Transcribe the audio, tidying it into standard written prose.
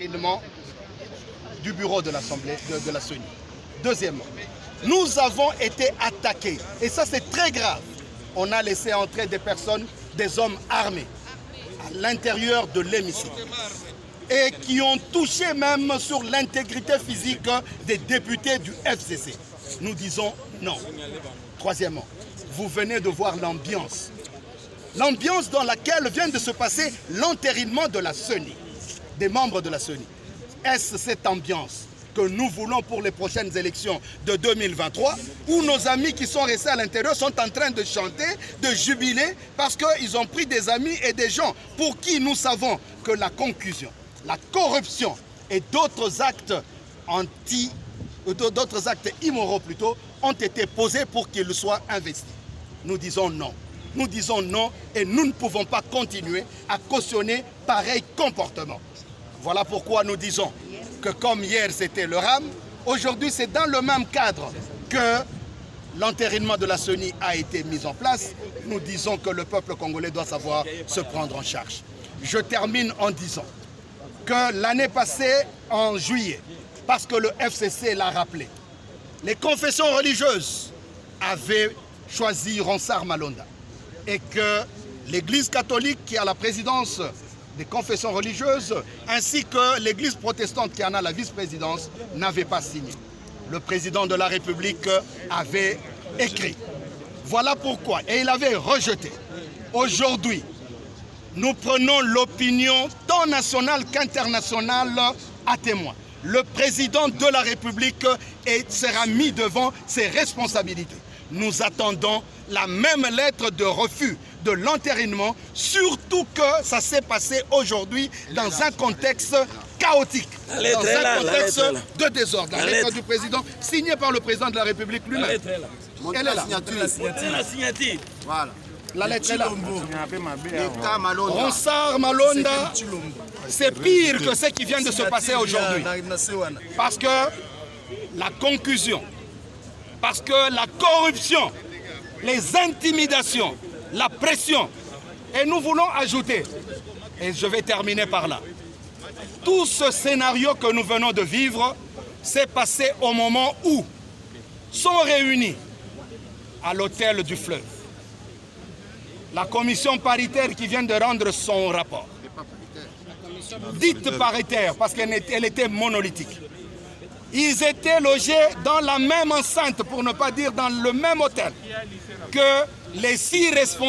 l'entérinement du bureau de l'Assemblée de la CENI. Deuxièmement, nous avons été attaqués, et ça c'est très grave. On a laissé entrer des personnes, des hommes armés, à l'intérieur de l'hémicycle, et qui ont touché même sur l'intégrité physique des députés du FCC. Nous disons non. Troisièmement, vous venez de voir l'ambiance. L'ambiance dans laquelle vient de se passer l'entérinement de la CENI, des membres de la CENI. Est-ce cette ambiance que nous voulons pour les prochaines élections de 2023, où nos amis qui sont restés à l'intérieur sont en train de chanter, de jubiler, parce qu'ils ont pris des amis et des gens pour qui nous savons que la concussion, la corruption et d'autres actes d'autres actes immoraux plutôt, ont été posés pour qu'ils soient investis. Nous disons non. Nous disons non et nous ne pouvons pas continuer à cautionner pareil comportement. Voilà pourquoi nous disons que comme hier c'était le RAM, aujourd'hui c'est dans le même cadre que l'entérinement de la CENI a été mis en place. Nous disons que le peuple congolais doit savoir se prendre en charge. Je termine en disant que l'année passée, en juillet, parce que le FCC l'a rappelé, les confessions religieuses avaient choisi Ronsard Malonda et que l'Église catholique qui a la présidence des confessions religieuses ainsi que l'Église protestante qui en a la vice-présidence n'avaient pas signé. Le président de la République avait écrit. Voilà pourquoi, et il avait rejeté. Aujourd'hui, nous prenons l'opinion tant nationale qu'internationale à témoin. Le président de la République sera mis devant ses responsabilités. Nous attendons la même lettre de refus de l'entérinement, surtout que ça s'est passé aujourd'hui dans un contexte chaotique, dans un contexte de désordre. La lettre du président, signée par le président de la République lui-même. Elle est là. La signature. Voilà. La lettre est là. Ronsard Malonda, c'est pire que ce qui vient de se passer aujourd'hui. Parce que la concussion, parce que la corruption, les intimidations, la pression. Et nous voulons ajouter, et je vais terminer par là, tout ce scénario que nous venons de vivre s'est passé au moment où sont réunis à l'hôtel du Fleuve la commission paritaire qui vient de rendre son rapport. Dite paritaire parce qu'elle était monolithique. Ils étaient logés dans la même enceinte, pour ne pas dire dans le même hôtel, que les 6 responsables